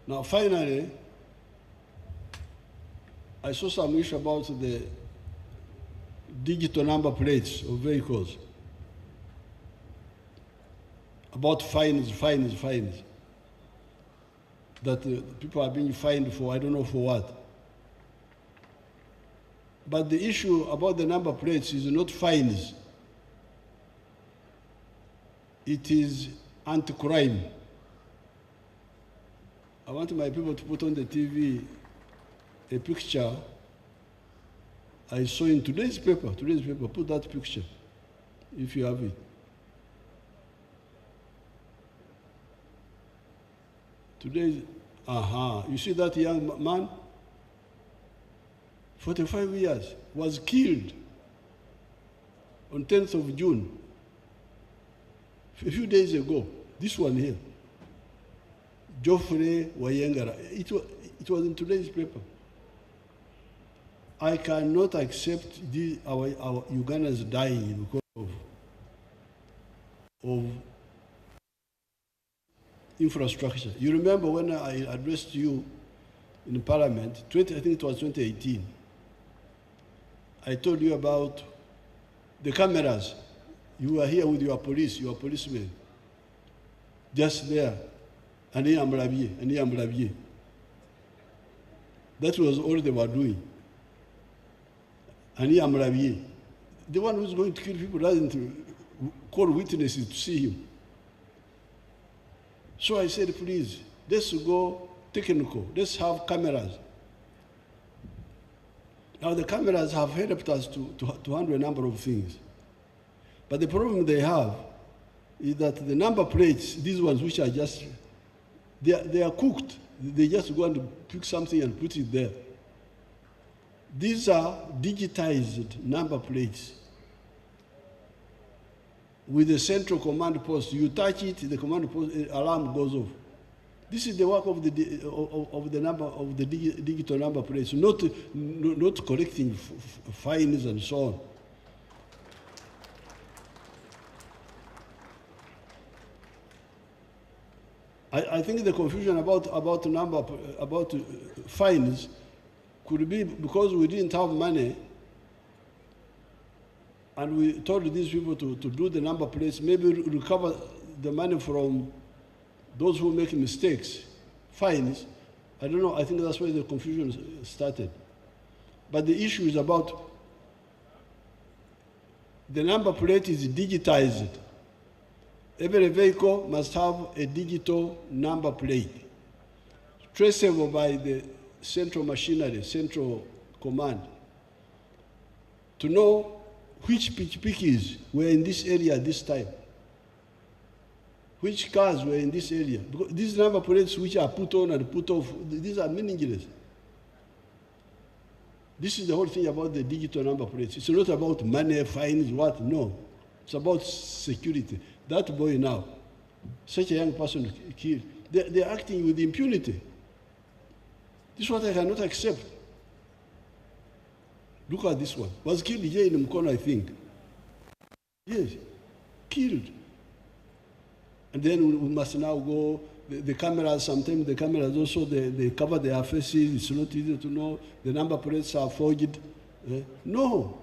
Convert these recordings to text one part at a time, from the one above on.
Now, finally, I saw some issue about the digital number plates of vehicles, about fines, that people are being fined for, I don't know for what. But the issue about the number plates is not fines. It is anti-crime. I want my people to put on the TV a picture I saw in today's paper, put that picture, if you have it. Today's, you see that young man? 45 years, was killed on 10th of June, a few days ago. This one here, Geoffrey Wayengara. It was in today's paper. I cannot accept our Ugandans dying because of infrastructure. You remember when I addressed you in Parliament, I think it was 2018, I told you about the cameras. You were here with your policemen, just there, and Amrabier. That was all they were doing. And Amrabier, the one who's going to kill people doesn't call witnesses to see him. So I said, please, let's go technical, let's have cameras. Now the cameras have helped us to handle a number of things. But the problem they have is that the number plates, these ones which are just, they are cooked. They just go and pick something and put it there. These are digitized number plates with a central command post. You touch it, the command post alarm goes off. This is the work of the digital number plates, not collecting fines and so on. I think the confusion about fines could be because we didn't have money, and we told these people to do the number plates, maybe recover the money from those who make mistakes, fines. I don't know, I think that's where the confusion started. But the issue is about the number plate is digitized. Every vehicle must have a digital number plate, traceable by the central machinery, central command, to know which pikipikis were in this area at this time, which cars were in this area. Because these number plates which are put on and put off, these are meaningless. This is the whole thing about the digital number plates. It's not about money, fines, what, no. It's about security. That boy now, such a young person killed, they're acting with impunity. This is what I cannot accept. Look at this one. Was killed here in Mkono, I think. Yes, killed. And then we must now go, the cameras, sometimes the cameras also, they cover their faces, it's not easy to know, the number plates are forged. No.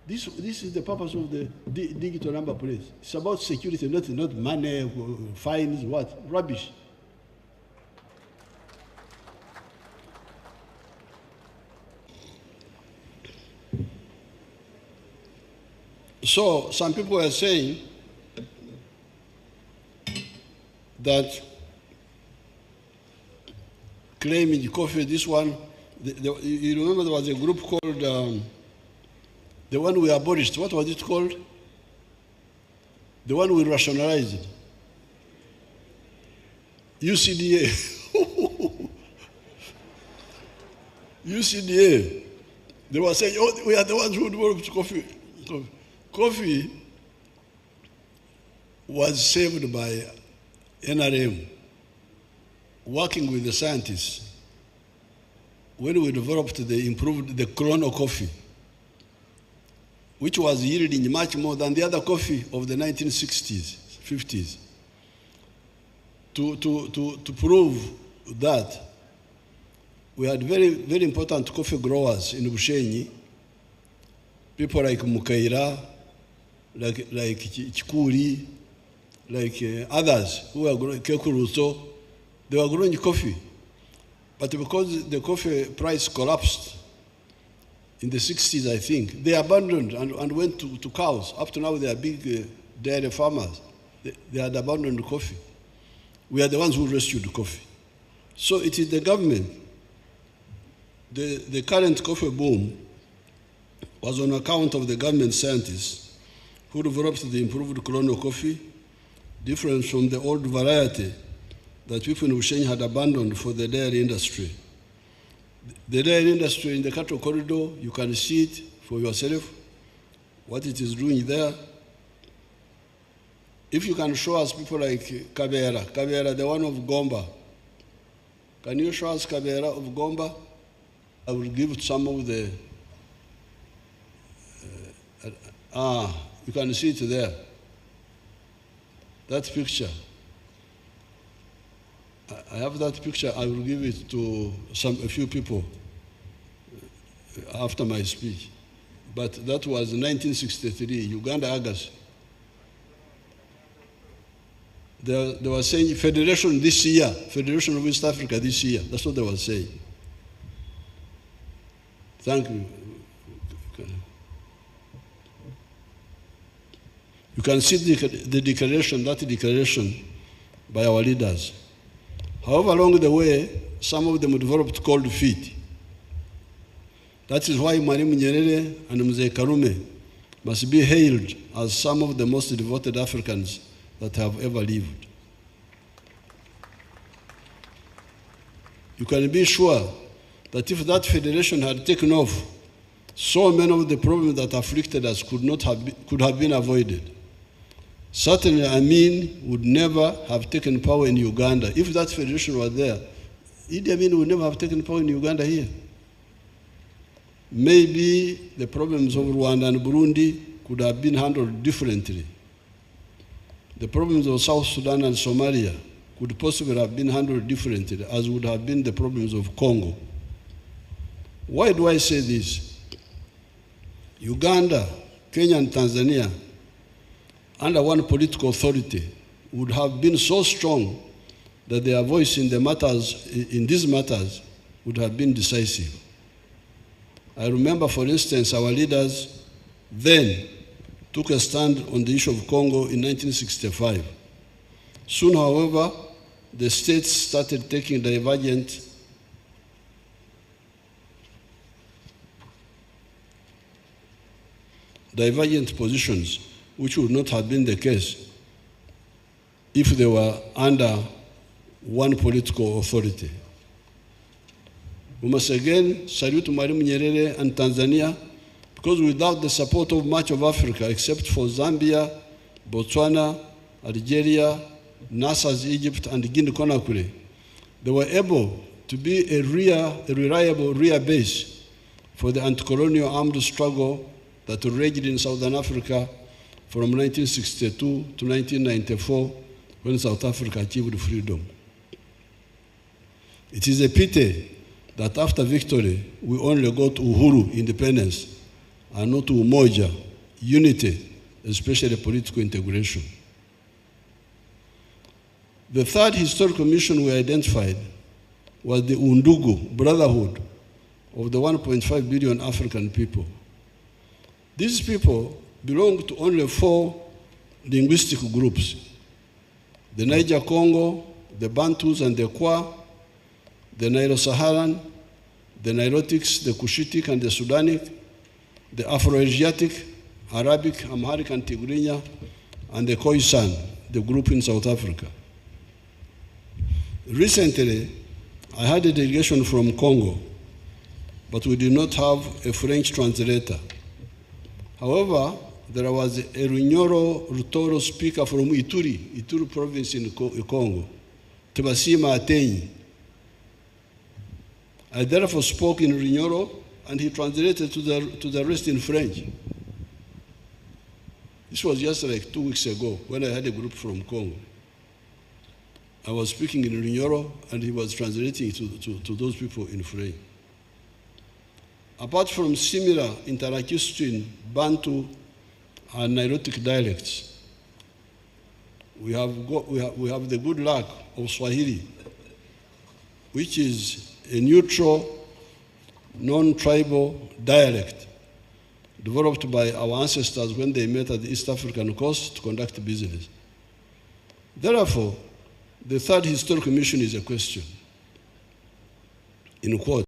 This is the purpose of the digital number plates. It's about security, not money, fines, what? Rubbish. So some people are saying that claiming coffee, this one, you remember there was a group called, the one we abolished, what was it called? The one we rationalized. UCDA. UCDA. They were saying, oh, we are the ones who developed coffee. Coffee was saved by NRM, working with the scientists. When we developed the chrono coffee, which was yielding much more than the other coffee of the 1960s, 50s, to prove that, we had very, very important coffee growers in Bushenyi, people like Mukaira, like Chikuri, like others who were growing, Kekuruso, they were growing coffee. But because the coffee price collapsed in the 60s, I think, they abandoned and went to cows. Up to now, they are big dairy farmers. They had abandoned coffee. We are the ones who rescued coffee. So it is the government. The current coffee boom was on account of the government scientists who developed the improved colonial coffee, different from the old variety that people in Bushenyi had abandoned for the dairy industry. The dairy industry in the cattle corridor, you can see it for yourself, what it is doing there. If you can show us people like Kabera, the one of Gomba, can you show us Kabera of Gomba? I will give some of the, you can see it there. That picture. I have that picture. I will give it to a few people after my speech. But that was 1963, Uganda, August. They were saying Federation this year, Federation of East Africa this year. That's what they were saying. Thank you. You can see the declaration, that declaration by our leaders. However, along the way, some of them developed cold feet. That is why Mwalimu Nyerere and Mzee Karume must be hailed as some of the most devoted Africans that have ever lived. You can be sure that if that federation had taken off, so many of the problems that afflicted us could have been avoided. Certainly, Amin would never have taken power in Uganda. If that federation was there, Idi Amin would never have taken power in Uganda here. Maybe the problems of Rwanda and Burundi could have been handled differently. The problems of South Sudan and Somalia could possibly have been handled differently, as would have been the problems of Congo. Why do I say this? Uganda, Kenya, and Tanzania, under one political authority, would have been so strong that their voice in these matters would have been decisive. I remember, for instance, our leaders then took a stand on the issue of Congo in 1965. Soon, however, the states started taking divergent positions, which would not have been the case if they were under one political authority. We must again salute Mwalimu Nyerere and Tanzania, because without the support of much of Africa, except for Zambia, Botswana, Algeria, Nasser's Egypt, and Guinea-Conakry, they were able to be a reliable rear base for the anti-colonial armed struggle that raged in Southern Africa from 1962 to 1994, when South Africa achieved freedom. It is a pity that after victory, we only got Uhuru, independence, and not Umoja, unity, especially political integration. The third historical mission we identified was the Undugu, brotherhood of the 1.5 billion African people. These people belong to only 4 linguistic groups: the Niger-Congo, the Bantus and the Kwa, the Nilo-Saharan, the Nilotics, the Cushitic and the Sudanic, the Afro-Asiatic, Arabic, Amharic and Tigrinya, and the Khoisan, the group in South Africa. Recently, I had a delegation from Congo, but we did not have a French translator. However, there was a Runyoro Rutoro speaker from Ituri province in Congo, Tebasima Atenyi. I therefore spoke in Runyoro, and he translated to the rest in French. This was just like 2 weeks ago when I had a group from Congo. I was speaking in Runyoro, and he was translating to those people in Frei. Apart from similar Interakistrian, Bantu, and Nilotic dialects, we have the good luck of Swahili, which is a neutral, non-tribal dialect developed by our ancestors when they met at the East African coast to conduct business. Therefore, the third historical mission is a question, in quote.